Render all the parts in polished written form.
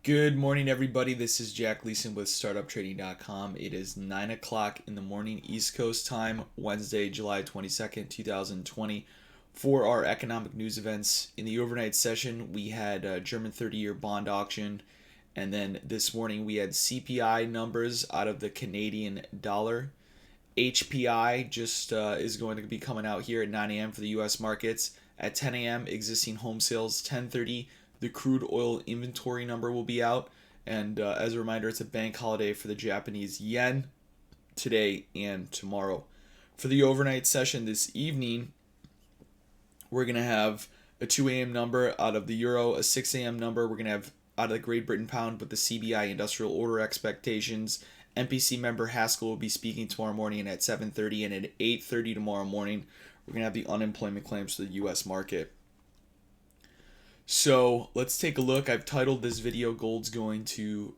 Good morning, everybody. This is Jack Gleason with Startuptrading.com. It is 9 o'clock in the morning, East Coast time, Wednesday, July 22nd, 2020. For our economic news events, in the overnight session, we had a German 30-year bond auction. And then this morning, we had CPI numbers out of the Canadian dollar. HPI just is going to be coming out here at 9 a.m. for the U.S. markets. At 10 a.m., existing home sales. 10:30, the crude oil inventory number will be out. And as a reminder, it's a bank holiday for the Japanese yen today and tomorrow. For the overnight session this evening, we're going to have a 2 a.m. number out of the euro, a 6 a.m. number. We're going to have out of the Great Britain pound with the CBI industrial order expectations. MPC member Haskell will be speaking tomorrow morning at 7:30, and at 8:30 tomorrow morning, we're going to have the unemployment claims for the U.S. market. So let's take a look. I've titled this video Gold's going to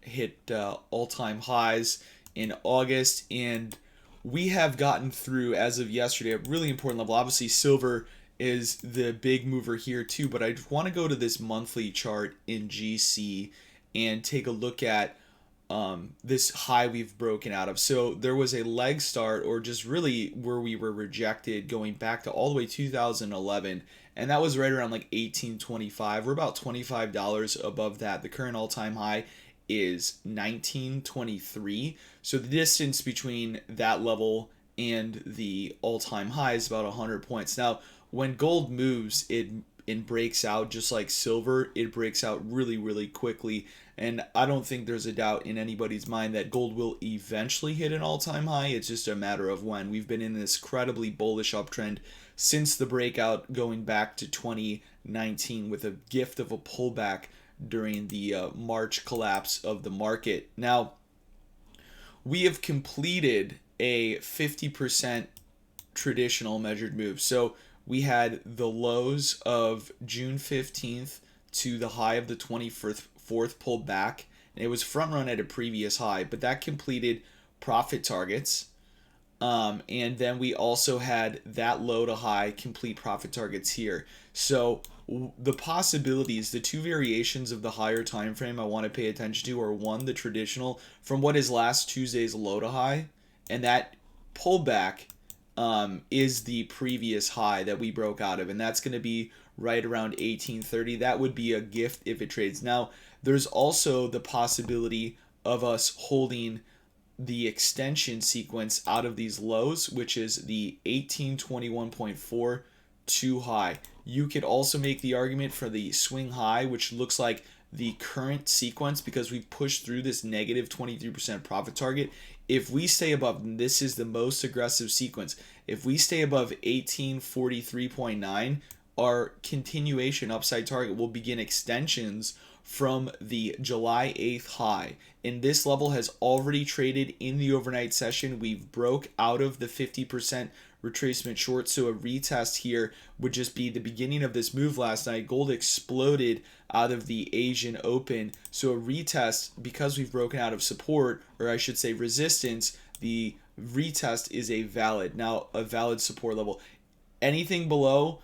hit all-time highs in August, and we have gotten through, as of yesterday, a really important level. Obviously, silver is the big mover here too, but I want to go to this monthly chart in GC and take a look at this high we've broken out of. So there was a leg start, or just really where we were rejected, going back to all the way 2011, and that was right around like 1825. We're about $25 above that. The current all-time high is 1923. So the distance between that level and the all-time high is about 100 points. Now, when gold moves, it breaks out just like silver. It breaks out really, really quickly. And I don't think there's a doubt in anybody's mind that gold will eventually hit an all-time high. It's just a matter of when. We've been in this incredibly bullish uptrend since the breakout going back to 2019 with a gift of a pullback during the March collapse of the market. Now, we have completed a 50% traditional measured move. So we had the lows of June 15th to the high of the 24th pulled back, and it was front run at a previous high, but that completed profit targets. And then we also had that low to high complete profit targets here. So the possibilities, the two variations of the higher time frame I want to pay attention to are, one, the traditional from what is last Tuesday's low to high, and that pullback is the previous high that we broke out of, and that's going to be right around 1830. That would be a gift if it trades. Now, there's also the possibility of us holding the extension sequence out of these lows, which is the 1821.4 too high. You could also make the argument for the swing high, which looks like the current sequence, because we've pushed through this negative 23% profit target. If we stay above, and this is the most aggressive sequence, if we stay above 1843.9, our continuation upside target will begin extensions from the July 8th high. And this level has already traded in the overnight session. We've broke out of the 50% retracement short, so a retest here would just be the beginning of this move last night. Gold exploded out of the Asian Open, so a retest, because we've broken out of support, or I should say resistance, the retest is a valid support level. Anything below,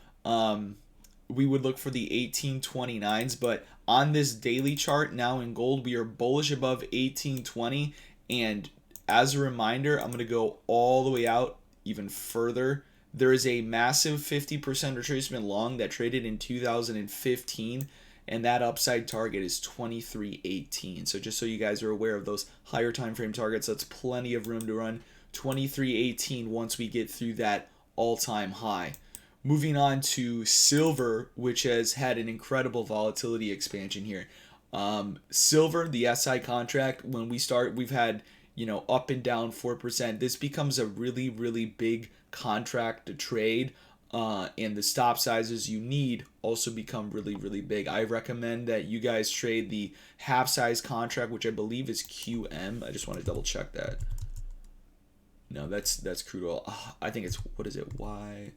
we would look for the 1829s, but on this daily chart now in gold, we are bullish above 1820. And as a reminder, I'm going to go all the way out even further. There is a massive 50% retracement long that traded in 2015, and that upside target is 2318. So just so you guys are aware of those higher time frame targets, that's plenty of room to run. 2318 once we get through that all-time high. Moving on to silver, which has had an incredible volatility expansion here. Silver, the SI contract, when we start, we've had up and down 4%. This becomes a really, really big contract to trade, and the stop sizes you need also become really, really big. I recommend that you guys trade the half size contract, which I believe is QM. I just want to double check that. No, that's crude oil. I think it's, what is it, YN?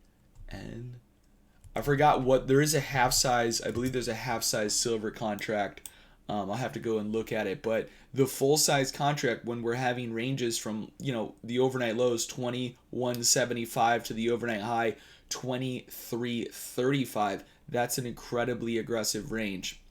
I forgot what, there is a half size, I believe there's a half size silver contract. I'll have to go and look at it, but the full size contract, when we're having ranges from the overnight lows 2175 to the overnight high 2335, that's an incredibly aggressive range.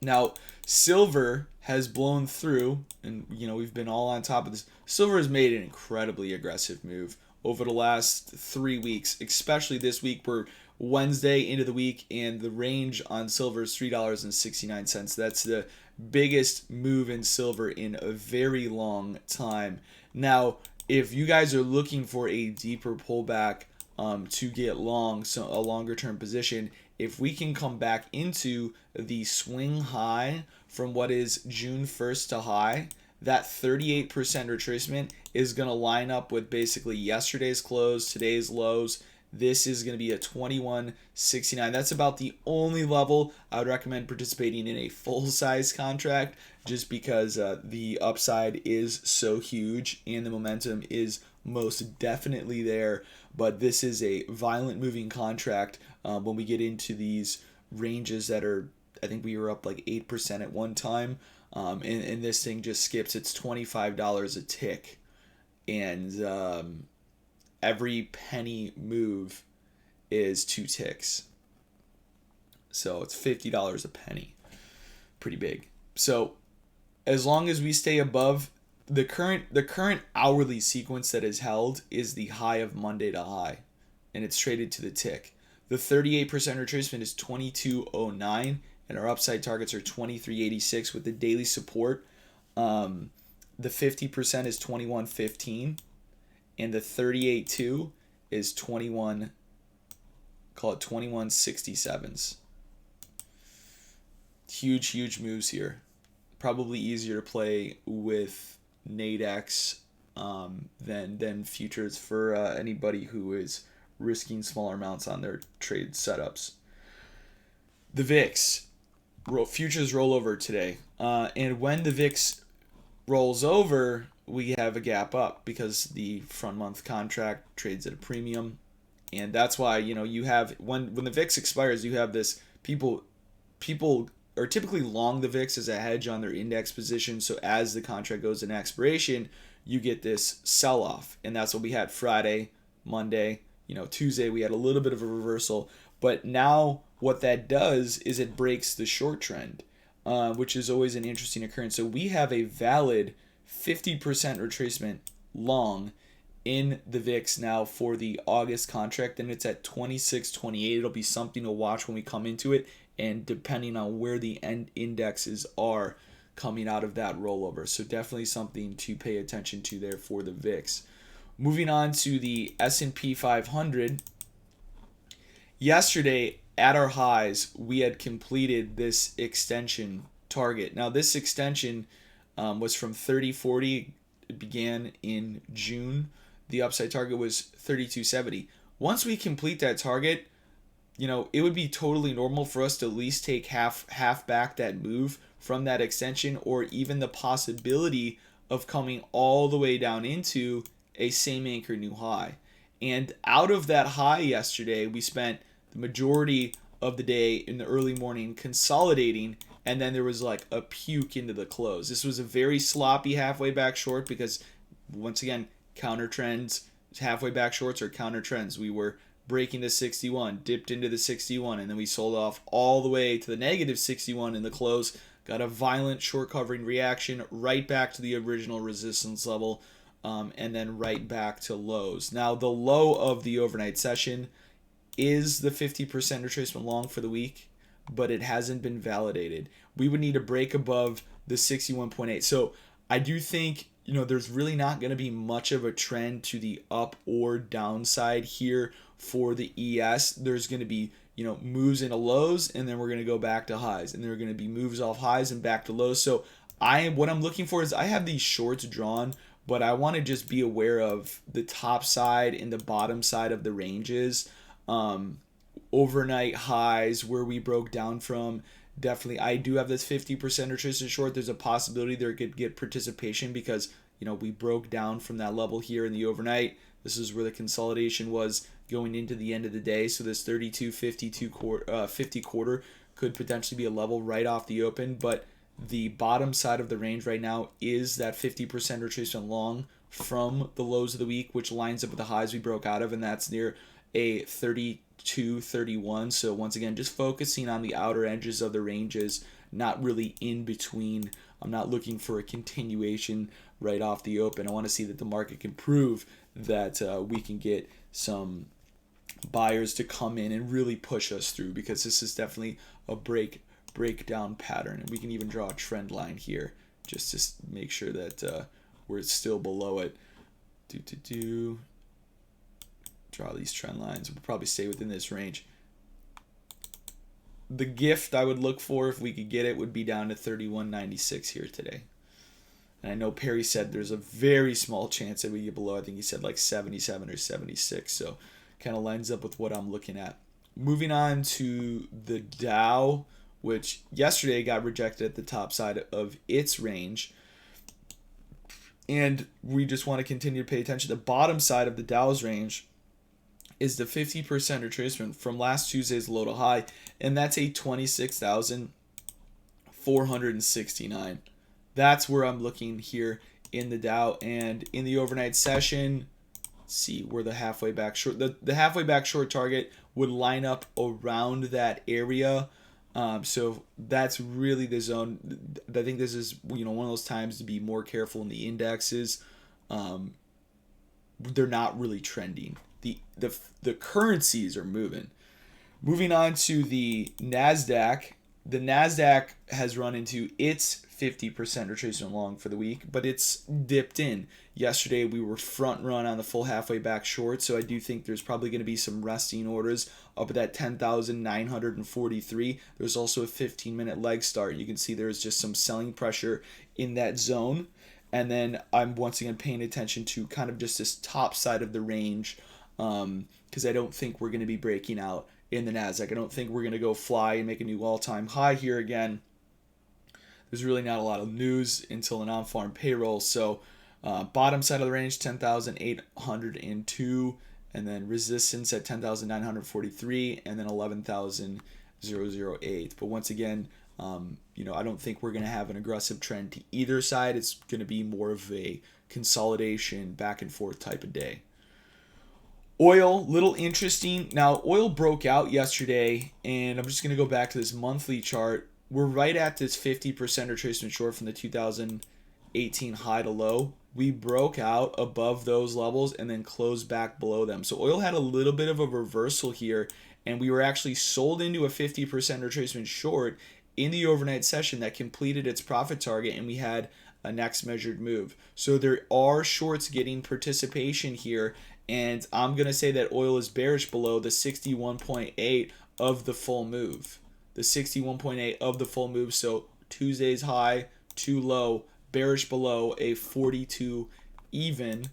Now, silver has blown through, and we've been all on top of this. Silver has made an incredibly aggressive move over the last 3 weeks, especially this week. We're Wednesday into the week, and the range on silver is $3.69. That's the biggest move in silver in a very long time. Now, if you guys are looking for a deeper pullback to get long, so a longer term position, if we can come back into the swing high from what is June 1st to high, that 38% retracement is going to line up with basically yesterday's close, today's lows. This is going to be a 21.69. That's about the only level I would recommend participating in a full size contract, just because the upside is so huge and the momentum is most definitely there. But this is a violent moving contract when we get into these ranges that are, I think we were up like 8% at one time. And this thing just skips. It's $25 a tick. And every penny move is 2 ticks. So it's $50 a penny. Pretty big. So as long as we stay above the current hourly sequence that is held is the high of Monday to high, and it's traded to the tick. The 38% retracement is 22.09, and our upside targets are 23.86 with the daily support. The 50% is 21.15, and the 38.2 is 21.67s. Huge moves here. Probably easier to play with Nadex than futures for anybody who is risking smaller amounts on their trade setups. The VIX futures roll over today, and when the VIX rolls over, we have a gap up because the front month contract trades at a premium, and that's why you have when the VIX expires, you have this people are typically long the VIX as a hedge on their index position. So as the contract goes in expiration, you get this sell-off. And that's what we had Friday, Monday, Tuesday. We had a little bit of a reversal. But now what that does is it breaks the short trend, which is always an interesting occurrence. So we have a valid 50% retracement long in the VIX now for the August contract, and it's at 26.28. It'll be something to watch when we come into it, and depending on where the end indexes are coming out of that rollover. So definitely something to pay attention to there for the VIX. Moving on to the S&P 500. Yesterday at our highs, we had completed this extension target. Now this extension was from 30.40. It began in June. The upside target was 32.70. Once we complete that target, it would be totally normal for us to at least take half back that move from that extension, or even the possibility of coming all the way down into a same anchor new high. And out of that high yesterday, we spent the majority of the day in the early morning consolidating, and then there was like a puke into the close. This was a very sloppy halfway back short because, once again, counter trends, halfway back shorts are counter trends. We were breaking the 61, dipped into the 61, and then we sold off all the way to the negative 61 in the close. Got a violent short covering reaction right back to the original resistance level, and then right back to lows. Now, the low of the overnight session is the 50% retracement long for the week, but it hasn't been validated. We would need to break above the 61.8. So I do think there's really not going to be much of a trend to the up or downside here for the ES. There's going to be, moves into lows, and then we're going to go back to highs, and there are going to be moves off highs and back to lows. So what I'm looking for is I have these shorts drawn, but I want to just be aware of the top side and the bottom side of the ranges. Overnight highs where we broke down from. Definitely, I do have this 50% retracement short. There's a possibility there could get participation because, we broke down from that level here in the overnight. This is where the consolidation was going into the end of the day. So this 50 quarter could potentially be a level right off the open. But the bottom side of the range right now is that 50% retracement long from the lows of the week, which lines up with the highs we broke out of, and that's near a 32.31. So once again, just focusing on the outer edges of the ranges not really in between. I'm not looking for a continuation right off the open. I want to see that the market can prove that we can get some buyers to come in and really push us through, because this is definitely a breakdown pattern. And we can even draw a trend line here just to make sure that we're still below it. Draw these trend lines. We'll probably stay within this range. The gift I would look for, if we could get it, would be down to 31.96 here today. And I know Perry said there's a very small chance that we get below. I think he said like 77 or 76. So kind of lines up with what I'm looking at. Moving on to the Dow, which yesterday got rejected at the top side of its range. And we just want to continue to pay attention. The bottom side of the Dow's range is the 50% retracement from last Tuesday's low to high, and that's a 26,469. That's where I'm looking here in the Dow. And in the overnight session, let's see where the halfway back short, the halfway back short target would line up around that area. So that's really the zone. I think this is, one of those times to be more careful in the indexes. They're not really trending. The currencies are moving. Moving on to the Nasdaq. The Nasdaq has run into its 50% retracement long for the week, but it's dipped in. Yesterday we were front run on the full halfway back short, so I do think there's probably going to be some resting orders up at that 10,943. There's also a 15-minute leg start. You can see there's just some selling pressure in that zone. And then I'm once again paying attention to kind of just this top side of the range, because I don't think we're going to be breaking out in the Nasdaq. I don't think we're going to go fly and make a new all-time high here again. There's really not a lot of news until the non-farm payroll. So bottom side of the range, 10,802, and then resistance at 10,943, and then 11,008. But once again, I don't think we're going to have an aggressive trend to either side. It's going to be more of a consolidation, back and forth type of day. Oil, little interesting. Now, oil broke out yesterday, and I'm just going to go back to this monthly chart. We're right at this 50% retracement short from the 2018 high to low. We broke out above those levels and then closed back below them. So oil had a little bit of a reversal here, and we were actually sold into a 50% retracement short in the overnight session that completed its profit target, and we had a next measured move. So there are shorts getting participation here, and I'm going to say that oil is bearish below the 61.8 of the full move. The 61.8 of the full move. So Tuesday's high, too low, bearish below a 42 even,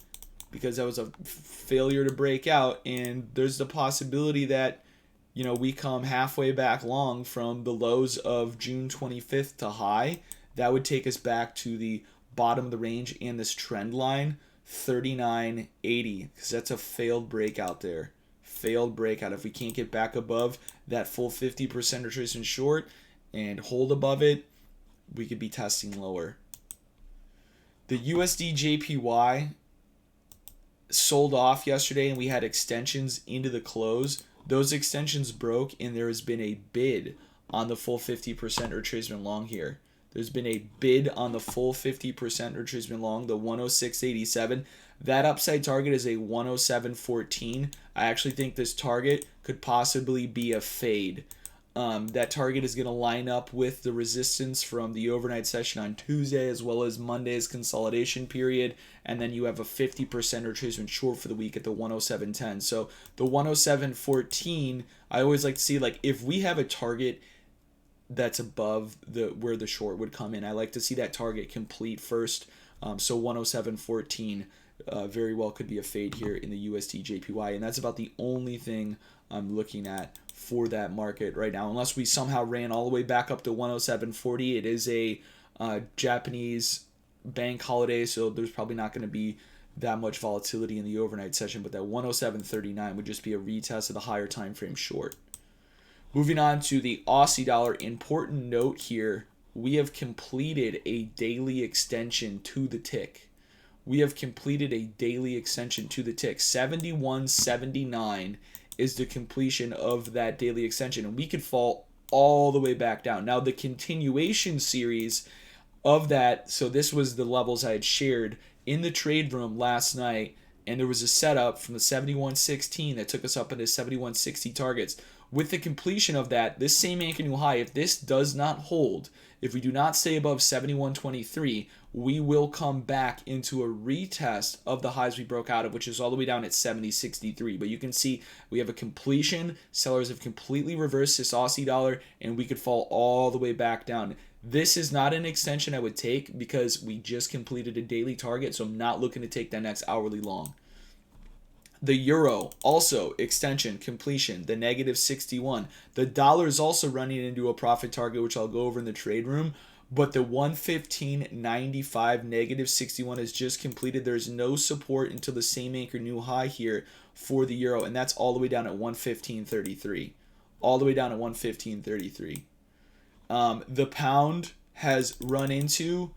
because that was a failure to break out. And there's the possibility that, we come halfway back long from the lows of June 25th to high. That would take us back to the bottom of the range and this trend line, 39.80, because that's a failed breakout there. Failed breakout. If we can't get back above that full 50% retracement short and hold above it, we could be testing lower. The USD JPY sold off yesterday, and we had extensions into the close. Those extensions broke, and there has been a bid on the full 50% retracement long here. There's been a bid on the full 50% retracement long, the 106.87. That upside target is a 107.14. I actually think this target could possibly be a fade. That target is going to line up with the resistance from the overnight session on Tuesday, as well as Monday's consolidation period. And then you have a 50% retracement short for the week at the 107.10. So the 107.14, I always like to see, if we have a target that's above where the short would come in, I like to see that target complete first. So 107.14 very well could be a fade here in the USD JPY, and that's about the only thing I'm looking at for that market right now, unless we somehow ran all the way back up to 107.40. It is a Japanese bank holiday, so there's probably not going to be that much volatility in the overnight session, but that 107.39 would just be a retest of the higher time frame short. Moving on to the Aussie dollar, important note here, we have completed a daily extension to the tick. We have completed a daily extension to the tick. 71.79 is the completion of that daily extension, and we could fall all the way back down. Now the continuation series of that, so this was the levels I had shared in the trade room last night, and there was a setup from the 71.16 that took us up into 71.60 targets. With the completion of that, this same anchor new high, if this does not hold, if we do not stay above 71.23, we will come back into a retest of the highs we broke out of, which is all the way down at 70.63. But you can see we have a completion. Sellers have completely reversed this Aussie dollar, and we could fall all the way back down. This is not an extension I would take because we just completed a daily target, so I'm not looking to take that next hourly long. The euro, also extension, completion, the negative 61. The dollar is also running into a profit target, which I'll go over in the trade room. But the 115.95 negative 61 is just completed. There's no support until the same anchor new high here for the euro, and that's all the way down at 115.33. All the way down at 115.33. The pound has run into...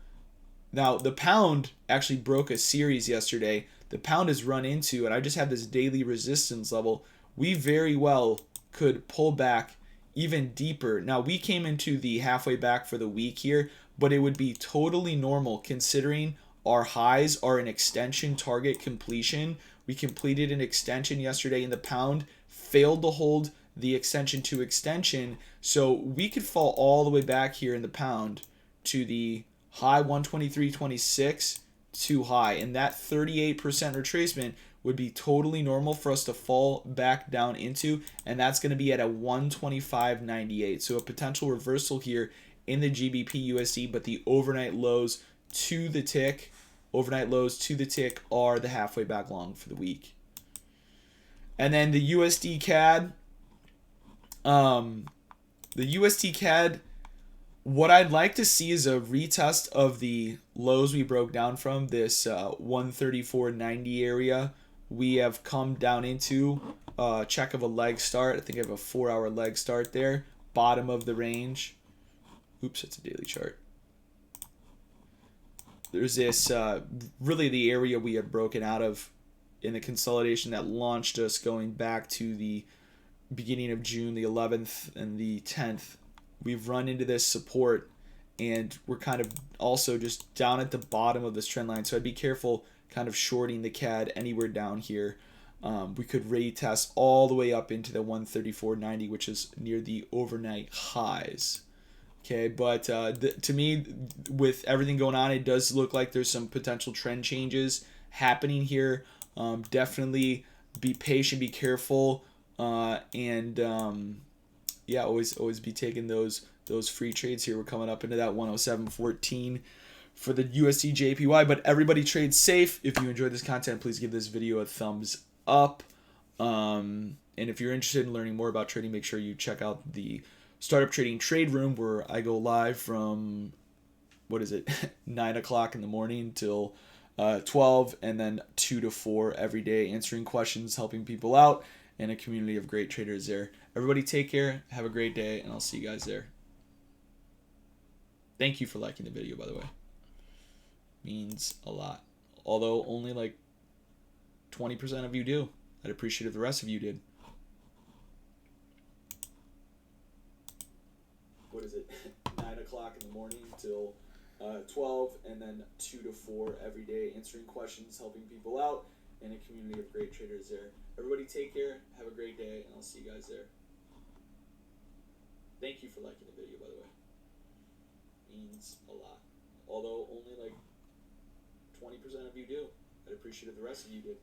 Now, the pound actually broke a series yesterday. The pound has run into, and I just have this daily resistance level. We very well could pull back even deeper. Now, we came into the halfway back for the week here, but it would be totally normal considering our highs are an extension target completion. We completed an extension yesterday in the pound, failed to hold the extension to extension, so we could fall all the way back here in the pound to the high 123.26 too high, and that 38% retracement would be totally normal for us to fall back down into, and that's going to be at a 125.98. So a potential reversal here in the GBP USD, but the overnight lows to the tick are the halfway back long for the week. And then the USD CAD, what I'd like to see is a retest of the lows we broke down from, this 134.90 area. We have come down into check of a leg start. I think I have a 4-hour leg start there. Bottom of the range. Oops, it's a daily chart. There's this really the area we had broken out of in the consolidation that launched us going back to the beginning of June, the 11th and the 10th. We've run into this support, and we're kind of also just down at the bottom of this trend line. So I'd be careful kind of shorting the CAD anywhere down here. We could retest all the way up into the 134.90, which is near the overnight highs. Okay, but to me, with everything going on, it does look like there's some potential trend changes happening here. Definitely be patient, be careful, and yeah, always be taking those free trades here. We're coming up into that 107.14 for the USD JPY, but everybody trade safe. If you enjoyed this content, please give this video a thumbs up. And if you're interested in learning more about trading, make sure you check out the Startup Trading Trade Room, where I go live from 9 o'clock in the morning till 12, and then 2 to 4 every day, answering questions, helping people out, and a community of great traders there. Everybody take care, have a great day, and I'll see you guys there. Thank you for liking the video, by the way. Means a lot. Although only like 20% of you do. I'd appreciate if the rest of you did. 9 o'clock in the morning till 12, and then 2 to 4 every day, answering questions, helping people out, and a community of great traders there. Everybody take care, have a great day, and I'll see you guys there. Thank you for liking the video, by the way. Means a lot. Although only like 20% of you do. I'd appreciate if the rest of you did.